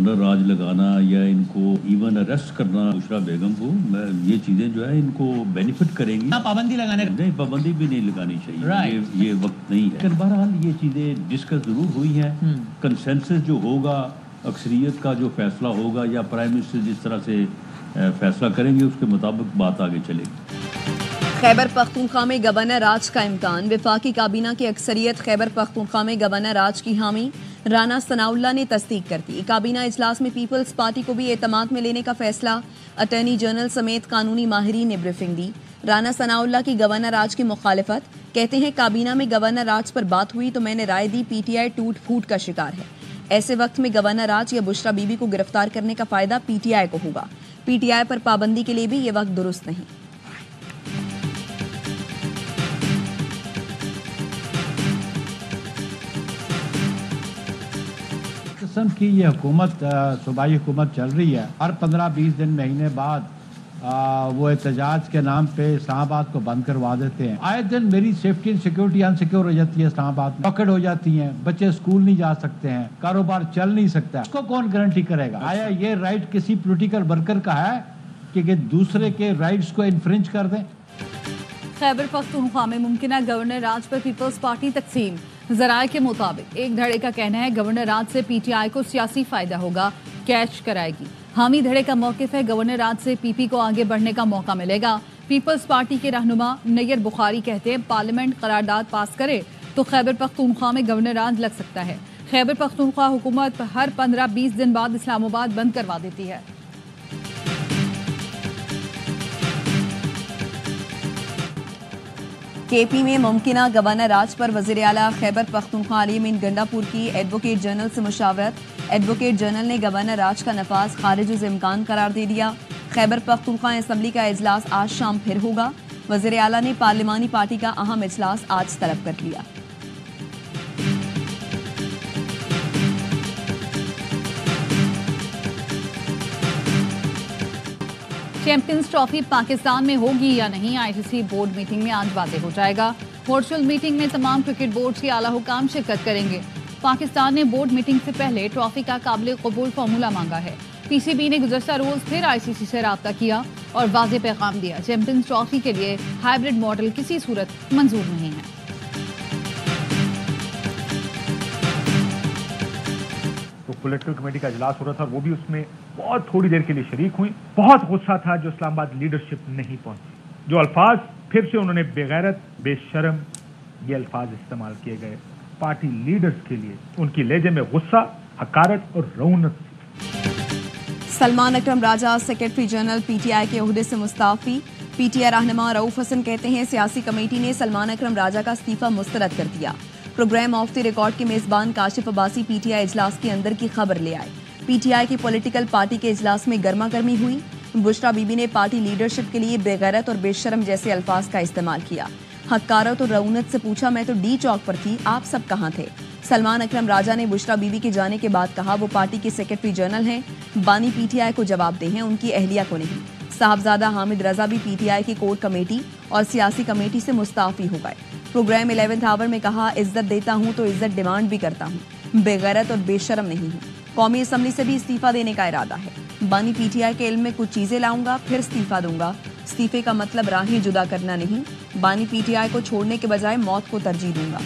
Governor राज लगाना या इनको इवन अरेस्ट करना बुशरा बेगम को, ये चीजें जो है इनको बेनिफिट करेंगी। पाबंदी लगाने नहीं, पाबंदी भी नहीं लगानी चाहिए, ये वक्त नहीं है। लेकिन बहरहाल ये चीजें डिस्कस जरूर हुई हैं। कंसेंसस जो होगा, अक्सरियत का जो फैसला होगा या प्राइम मिनिस्टर जिस तरह से फैसला करेंगे उसके मुताबिक बात आगे चलेगी। खैबर पख्तूनख्वा में गवर्नर राज का इम्कान। वफाकी काबीना की अक्सरियत खैबर पख्तूनख्वा में गवर्नर राज की हामी। राना सनाउल्लाह ने तस्दीक कर दी। काबीना इजलास में पीपल्स पार्टी को भी एतमाद में लेने का फैसला। अटॉर्नी जनरल समेत कानूनी माहिरीन ने ब्रीफिंग दी। राना सनाउल्लाह की गवर्नर राज की मुखालिफत। कहते हैं काबीना में गवर्नर राज पर बात हुई तो मैंने राय दी, पीटीआई टूट फूट का शिकार है। ऐसे वक्त में गवर्नर राज या बुशरा बीबी को गिरफ्तार करने का फायदा पीटीआई को होगा। पीटीआई पर पाबंदी के लिए भी ये वक्त दुरुस्त नहीं। किस्म की ये हुकूमत, सूबाई हुकूमत चल रही है। हर 15-20 दिन महीने बाद वो एहतजाज के नाम पे इस्लामाबाद को बंद करवा देते हैं। आए दिन मेरी सेफ्टी एंड सिक्योरिटी अनसिक्योर हो जाती है, इस्लामाबाद में पकड़ हो जाती हैं, बच्चे स्कूल नहीं जा सकते हैं, कारोबार चल नहीं सकता है। इसको कौन गारंटी करेगा? आया ये राइट किसी पॉलिटिकल वर्कर का है कि दूसरे के राइट्स को इन्फ्रिंज कर दें? खैबर पख्तूनख्वा में मुमकिन गवर्नर राज पर पीपल्स पार्टी तकसीम। जराये के मुताबिक एक धड़े का कहना है गवर्नर राज से पीटीआई को सियासी फायदा होगा, कैच कराएगी। हामी धड़े का मौकिफ है गवर्नर राज से पीपी को आगे बढ़ने का मौका मिलेगा। पीपल्स पार्टी के रहनुमा नैयर बुखारी कहते हैं पार्लियामेंट करारदाद पास करे तो खैबर पख्तूनख्वा में गवर्नर राज लग सकता है। खैबर पख्तूनख्वा हुकूमत हर 15-20 दिन बाद इस्लामाबाद बंद करवा देती है। केपी में मुमकिना गवर्नर राज पर वज़ीर आला खैबर पख्तूनख्वा अली मीन गंडापुर की एडवोकेट जनरल से मुशावरत। एडवोकेट जनरल ने गवर्नर राज का नफाज खारिज इम्कान करार दे दिया। खैबर पख्तूनख्वा असम्बली का इजलास आज शाम फिर होगा। वज़ीर आला ने पार्लिमानी पार्टी का अहम इजलास आज तलब कर लिया। चैंपियंस ट्रॉफी पाकिस्तान में होगी या नहीं, आईसीसी बोर्ड मीटिंग में आज वाज़ेह हो जाएगा। वर्चुअल मीटिंग में तमाम क्रिकेट बोर्ड के आला हुकाम शिरकत करेंगे। पाकिस्तान ने बोर्ड मीटिंग से पहले ट्रॉफी का काबिल कबूल फार्मूला मांगा है। पीसीबी ने गुज़श्ता रोज फिर आईसीसी से राब्ता किया और वाज़ेह पैगाम दिया, चैंपियंस ट्रॉफी के लिए हाइब्रिड मॉडल किसी सूरत मंजूर नहीं है। तो पॉलिटिकल कमेटी का इजलास हो रहा था, वो भी उसमें बहुत थोड़ी देर के लिए शरीक हुई। बहुत गुस्सा था जो इस्लामाबाद लीडरशिप नहीं पहुंची। जो अल्फाज फिर से उन्होंने बेगैरत, बेशर्म, ये अल्फाज इस्तेमाल किए गए पार्टी लीडर्स के लिए। उनकी लहजे में गुस्सा, हकारत और रौनक। सलमान अकरम राजा सेक्रेटरी जनरल पीटीआई के ओहदे से मुस्ताफी। पीटीआई रहनुमा रऊफ हसन कहते हैं सियासी कमेटी ने सलमान अकरम राजा का इस्तीफा मुस्तरद कर दिया। प्रोग्राम ऑफ द रिकॉर्ड के मेजबान काशिफ अब्बासी पीटीआई इजलास के अंदर की खबर ले आए। पीटीआई की पॉलिटिकल पार्टी के इजलास में गर्मा गर्मी हुई। बुशरा बीबी ने पार्टी लीडरशिप के लिए बेगैरत और बेशरम जैसे अल्फाज का इस्तेमाल किया। हकारत और रऊनत से पूछा, मैं तो डी चौक पर थी, आप सब कहाँ थे? सलमान अकरम राजा ने बुशरा बीबी के जाने के बाद कहा वो पार्टी के सेक्रेटरी जनरल हैं, बानी पीटीआई को जवाबदेह हैं, उनकी अहलिया को नहीं। साहबजादा हामिद रजा भी पीटीआई की कोर कमेटी और सियासी कमेटी से मुस्ताफी हो गए। प्रोग्राम 11th आवर में कहा, इज्जत देता हूँ तो इज्जत डिमांड भी करता हूँ, बेगैरत और बेशरम नहीं हूँ। कौमी असम्बली से भी इस्तीफा देने का इरादा है। बानी पीटीआई के इल्म में कुछ चीजें लाऊंगा, फिर इस्तीफा दूंगा। इस्तीफे का मतलब राहें जुदा करना नहीं, बानी पीटीआई को छोड़ने के बजाय मौत को तरजीह दूंगा।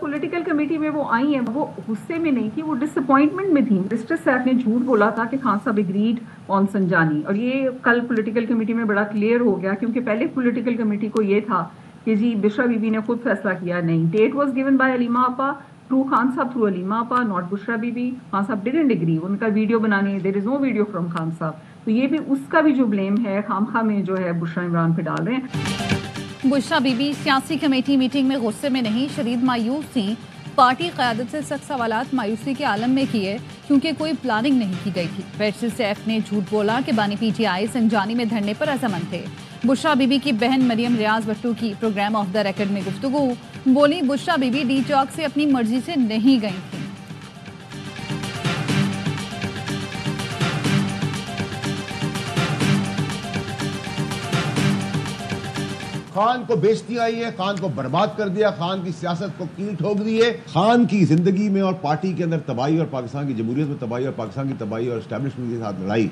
पॉलिटिकल कमेटी में वो आई हैं, वो गुस्से में नहीं थी, वो डिसअपॉइंटमेंट में थी। मिनिस्टर साहब ने झूठ बोला था कि खान साहब एग्रीड ऑन संजानी, और ये कल पॉलिटिकल कमेटी में बड़ा क्लियर हो गया, क्योंकि पहले पॉलिटिकल कमेटी को ये था कि जी बुशरा बीबी ने खुद फैसला किया। नहीं, date was given by Aleema आपा थ्रू खान साहब, थ्रू अलीमा आपा, नॉट बुशरा बीबी। खान साहब डिडंट एग्री, उनका वीडियो बनाने, there is no video from Khan साहब। तो ये भी उसका भी जो ब्लेम है खामखा में जो है बुशरा इमरान पे डाल रहे हैं। बुशरा बीबी सियासी कमेटी मीटिंग में गुस्से में नहीं, शदीद मायूस थी। पार्टी क़यादत से सख्त सवालात मायूसी के आलम में किए, क्योंकि कोई प्लानिंग नहीं की गई थी। वेस्टर्न सैफ ने झूठ बोला कि बानी पीटीआई संजानी में धरने पर अज़मंद थे। बुशरा बीबी की बहन मरियम रियाज भट्टू की प्रोग्राम ऑफ द रिकॉर्ड में गुफ्तगू। बोली, बुशरा बीबी डी चौक से अपनी मर्जी से नहीं गई थी। خان کو بیچتی آئی ہے، خان کو برباد کر دیا، خان کی سیاست کو کیل ٹھوک دی ہے. خان کی زندگی میں اور پارٹی کے اندر تباہی اور پاکستان کی جمہوریت میں تباہی اور پاکستان کی تباہی اور اسٹیبلشمنٹ کے ساتھ لڑائی،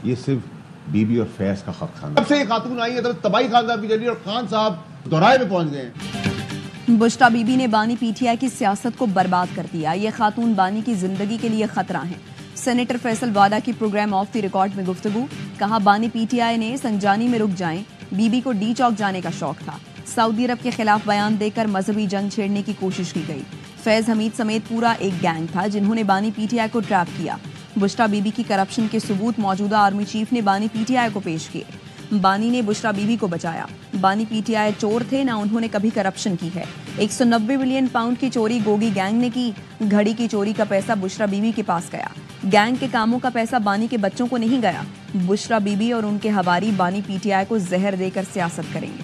یہ صرف بی بی اور فیض کا حق خاندان. جب سے یہ خاتون آئی ہے تو تباہی خاندان کی چلی اور خان صاحب دورائے میں پہنچ گئے ہیں. بشرا بی بی نے بانی پی ٹی آئی کی سیاست کو برباد کر دیا. یہ خاتون بانی کی زندگی کے لیے خطرہ ہیں. سینیٹر فیصل واڈا کی پروگرام آف دی ریکارڈ میں گفتگو. کہا بانی پی ٹی آئی نے سنجانی میں رک جائیں، بی بی کو ڈی چوک جانے کا شوق تھا. سعودی عرب کے خلاف بیان دے کر مذہبی جنگ چھیڑنے کی کوشش کی گئی. فیض حمید سمیت پورا ایک گینگ تھا جنہوں نے بانی پی ٹی آئی کو ٹریپ کیا. بشرا بی بی کی کرپشن کے ثبوت موجودہ آرمی چیف نے بانی پی ٹی آئی کو پیش کیے. بانی نے بشرا بی بی کو بچایا. بانی پی ٹی آئی چور تھے، نہ انہوں نے کبھی کرپشن کی ہے. 190 ملین پاؤنڈ کی چوری گوگی گینگ نے کی. گھڑی کی چوری کا پیسہ بشرا بی بی کے پاس گیا. گینگ کے کاموں کا پیسہ بانی کے بچوں کو نہیں گیا. بشرا بی بی اور ان کے ہواری بانی پی ٹی آئی کو زہر دے کر سیاست کریں گے.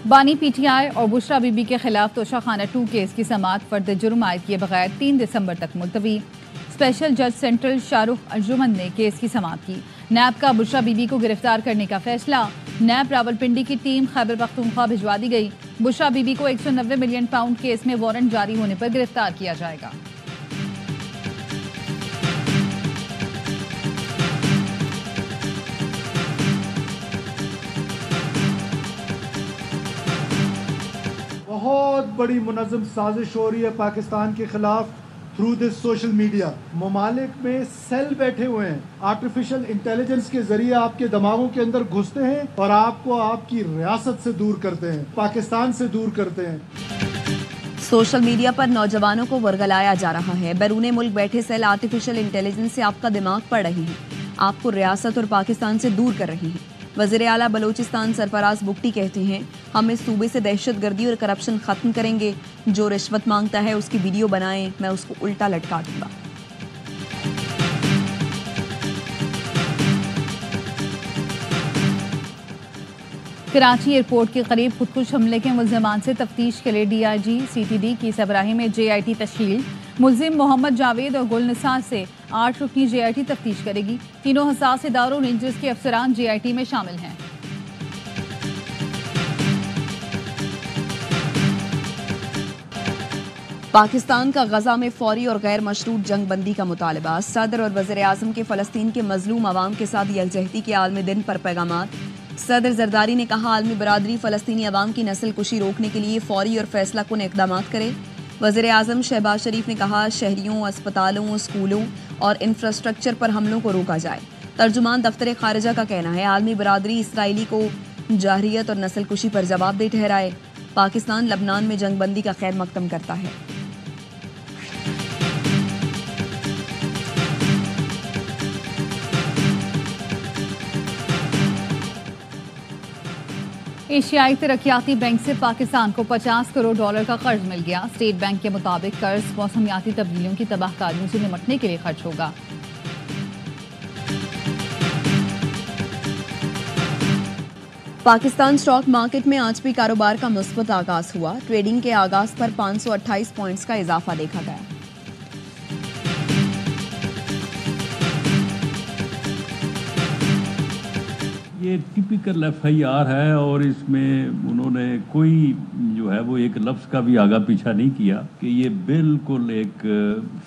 بانی پی ٹی آئی اور بشرا بی بی کے خلاف توشہ خانہ 2 کیس کی سماعت فرد جرم عائد کیے بغیر 3 دسمبر تک ملتوی. اسپیشل جج سینٹرل شاہ رخ انجمن نے کیس کی سماعت کی. نیب کا بشرا بی بی کو گرفتار کرنے کا فیصلہ. نیب راولپنڈی کی ٹیم خیبر پختونخوا بھجوا دی گئی. بشرا بی بی کو 190 ملین پاؤنڈ کیس میں وارنٹ جاری ہونے پر گرفتار کیا جائے گا. بہت بڑی منظم سازش ہو رہی ہے پاکستان کے خلاف تھرو دس سوشل میڈیا. ممالک میں سیل بیٹھے ہوئے ہیں، آرٹیفیشل انٹیلیجنس کے ذریعے آپ کے دماغوں کے اندر گھستے ہیں اور آپ کو آپ کی ریاست سے دور کرتے ہیں، پاکستان سے دور کرتے ہیں. سوشل میڈیا پر نوجوانوں کو ورگلایا جا رہا ہے. بیرون ملک بیٹھے سیل آرٹیفیشل انٹیلیجنس سے آپ کا دماغ پڑھ رہی ہیں، آپ کو ریاست اور پاکستان سے دور کر رہی ہیں. وزیر اعلیٰ بلوچستان سرفراز بگٹی کہتے ہیں ہم اس صوبے سے دہشت گردی اور کرپشن ختم کریں گے. جو رشوت مانگتا ہے اس کی ویڈیو بنائیں، میں اس کو الٹا لٹکا دوں گا. کراچی ایئرپورٹ کے قریب خودکش حملے کے ملزمان سے تفتیش کے لیے D I G C T D کی سربراہی میں جے آئی ٹی تشکیل. ملزم محمد جاوید اور گل نثار سے 8 رکنی جے آئی ٹی تفتیش کرے گی. تینوں حساس اداروں رینجرز کے افسران جے آئی ٹی میں شامل ہیں. پاکستان کا غزہ میں فوری اور غیر مشروط جنگ بندی کا مطالبہ. صدر اور وزیر اعظم کے فلسطین کے مظلوم عوام کے ساتھ یکجہتی کے عالمی دن پر پیغامات. صدر زرداری نے کہا عالمی برادری فلسطینی عوام کی نسل کشی روکنے کے لیے فوری اور فیصلہ کن اقدامات کرے. وزیر اعظم شہباز شریف نے کہا شہریوں، اسپتالوں، اسکولوں اور انفراسٹرکچر پر حملوں کو روکا جائے. ترجمان دفتر خارجہ کا کہنا ہے عالمی برادری اسرائیلی کو جارحیت اور نسل کشی پر جواب دہ ٹھہرائے. پاکستان لبنان میں جنگ بندی کا خیر مقدم کرتا ہے. ایشیائی ترقیاتی بینک سے پاکستان کو $50 کروڑ کا قرض مل گیا. اسٹیٹ بینک کے مطابق قرض موسمیاتی تبدیلیوں کی تباہ کاریوں سے نمٹنے کے لیے خرچ ہوگا. پاکستان اسٹاک مارکیٹ میں آج بھی کاروبار کا مثبت آغاز ہوا. ٹریڈنگ کے آغاز پر 528 پوائنٹس کا اضافہ دیکھا گیا. یہ ٹپیکل ایف آئی آر ہے اور اس میں انہوں نے کوئی جو ہے وہ ایک لفظ کا بھی آگا پیچھا نہیں کیا کہ یہ بالکل ایک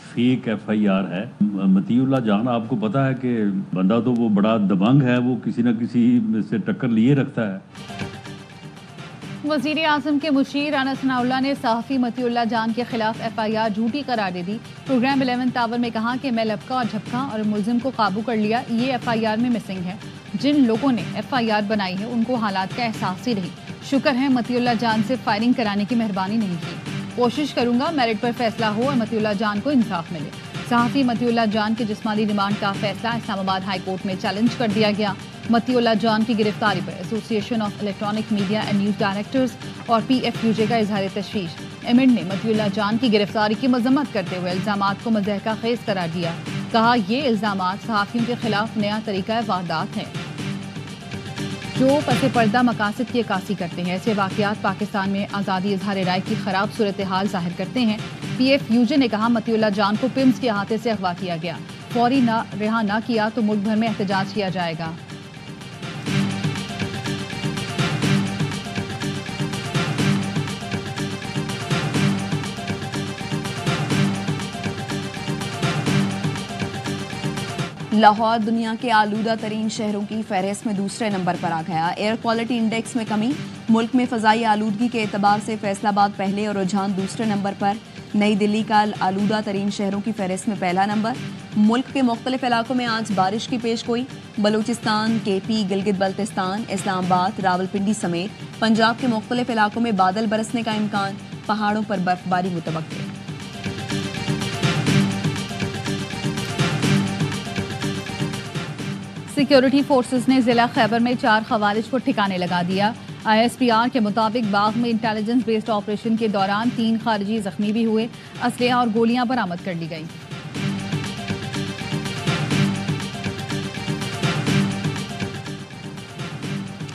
فیک ایف آئی آر ہے. مطیع اللہ جان آپ کو پتا ہے کہ بندہ تو وہ بڑا دبنگ ہے، وہ کسی نہ کسی سے ٹکر لیے رکھتا ہے. وزیر اعظم کے مشیر رانا ثناء اللہ نے صحافی مطیع اللہ جان کے خلاف ایف آئی آر جھوٹی قرار دے دی. پروگرام 11 آور میں کہا کہ میں لپکا اور جھپکا اور ملزم کو قابو کر لیا. یہ ایف آئی آر میں مسنگ ہے. جن لوگوں نے ایف آئی آر بنائی ہے ان کو حالات کا احساس ہی نہیں. شکر ہے مطیع اللہ جان سے فائرنگ کرانے کی مہربانی نہیں کی. کوشش کروں گا میرٹ پر فیصلہ ہو اور مطیع اللہ جان کو انصاف ملے. صحافی مطیع اللہ جان کے جسمانی ریمانڈ کا فیصلہ اسلام آباد ہائی کورٹ میں چیلنج کر دیا گیا. مطیع اللہ جان کی گرفتاری پر ایسوسی ایشن of electronic media and news directors اور پی ایف یو جے کا اظہار تشویش. ایمنڈ نے مطیع اللہ جان کی گرفتاری کی مذمت کرتے ہوئے الزامات کو مضحکہ خیز قرار دیا. کہا یہ الزامات صحافیوں کے خلاف نیا طریقہ واردات ہے. जो पसे पर्दा मकासद की अक्कासी करते हैं। ऐसे वाक़यात पाकिस्तान में आज़ादी इजहार राय की ख़राब सूरत हाल ज़ाहिर करते हैं। PFUJ ने कहा मतीउल्लाह जान को पिम्स के अहाते से अगवा किया गया, फौरी रिहा न किया तो मुल्क भर में एहतजाज किया जाएगा। लाहौर दुनिया के आलूदा तरीन शहरों की फहरिस्त में दूसरे नंबर पर आ गया। एयर क्वालिटी इंडेक्स में कमी, मुल्क में फ़ज़ाई आलूदगी के एतबार से फैसलाबाद पहले और रुझान दूसरे नंबर पर। नई दिल्ली का आलूदा तरीन शहरों की फहरिस्त में पहला नंबर। मुल्क के मुख्तलिफ इलाकों में आज बारिश की पेशगोई। बलूचिस्तान, KP, गिलगित बल्तिस्तान, इस्लामाबाद, रावलपिंडी समेत पंजाब के मुख्तलिफ इलाकों में बादल बरसने का इम्कान, पहाड़ों पर बर्फबारी मुतवक्किल। सिक्योरिटी फोर्सेस ने जिला खैबर में 4 खवारिज को ठिकाने लगा दिया। ISPR के मुताबिक बाग में इंटेलिजेंस बेस्ड ऑपरेशन के दौरान 3 खारिजी जख्मी भी हुए। असलहा और गोलियां बरामद कर ली गई।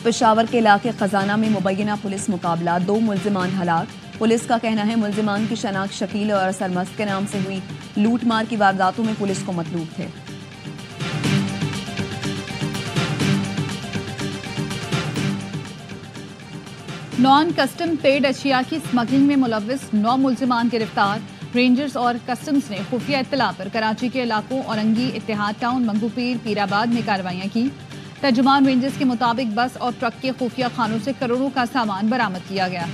पेशावर के इलाके खजाना में मुबैना पुलिस मुकाबला, 2 मुल्जिमान हलाक। पुलिस का कहना है मुल्जिमान की शनाख्त शकील और सरमस्त के नाम से हुई। लूट मार की वारदातों में पुलिस को मतलूब थे। नॉन कस्टम पेड अशिया की स्मगलिंग में मुलव्विस 9 मुल्जिमान गिरफ्तार। रेंजर्स और कस्टम्स ने खुफिया इत्तला पर कराची के इलाकों औरंगी, इत्तेहाद टाउन, मंगूपीर, पीराबाद में कार्रवाइयां की। तर्जुमान रेंजर्स के मुताबिक बस और ट्रक के खुफिया खानों से करोड़ों का सामान बरामद किया गया।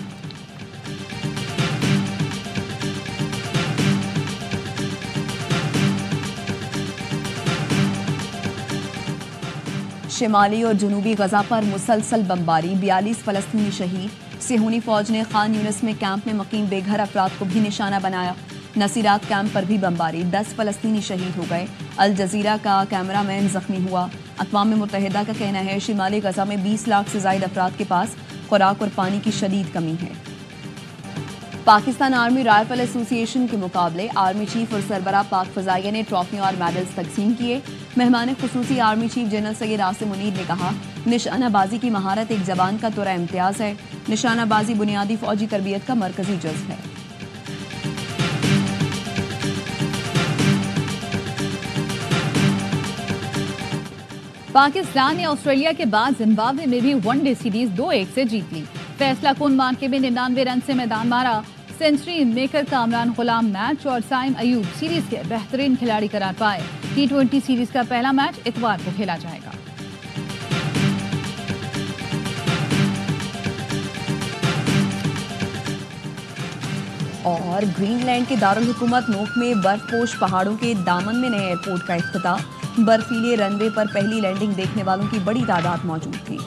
शिमाली और जनूबी गजा पर मुसलसल बमबारी, 42 फलस्तीनी शहीद। सेहूनी फौज ने खान यूनिस में कैंप में मुकीम बेघर अफराद को भी निशाना बनाया। नसीरात कैंप पर भी बमबारी, 10 फलस्तीनी शहीद हो गए। अल जजीरा का कैमरामैन जख्मी हुआ। अक़वाम मुत्तहिदा का कहना है शिमाली गजा में 20 लाख से ज़ायद अफराद के पास खुराक और पानी की शदीद कमी है। पाकिस्तान आर्मी राइफल एसोसिएशन के मुकाबले आर्मी चीफ और सरबराह पाक फ़ज़ाइया ने ट्रॉफियाँ और मेडल्स तकसीम किए। मेहमान खुसूसी army chief general Syed Asim Munir ने कहा निशानाबाजी की महारत एक जवान का तोरा इम्तियाज़ है। निशानाबाजी बुनियादी फ़ौजी तरबियत का मरकजी जज्ब है। पाकिस्तान ने ऑस्ट्रेलिया के बाद जिम्बाब्वे में भी वनडे सीरीज 2-1 से जीत ली। फैसला कुन मार्के में 99 रन से मैदान मारा। सेंचुरी मेकर कामरान गुलाम मैच और साइम अयूब सीरीज के बेहतरीन खिलाड़ी करार पाए। T20 सीरीज का पहला मैच इतवार को खेला जाएगा। और ग्रीनलैंड के दारुल हुकूमत नोक में बर्फपोश पहाड़ों के दामन में नए एयरपोर्ट का इफ्तिताह। बर्फीले रनवे पर पहली लैंडिंग देखने वालों की बड़ी तादाद मौजूद थी।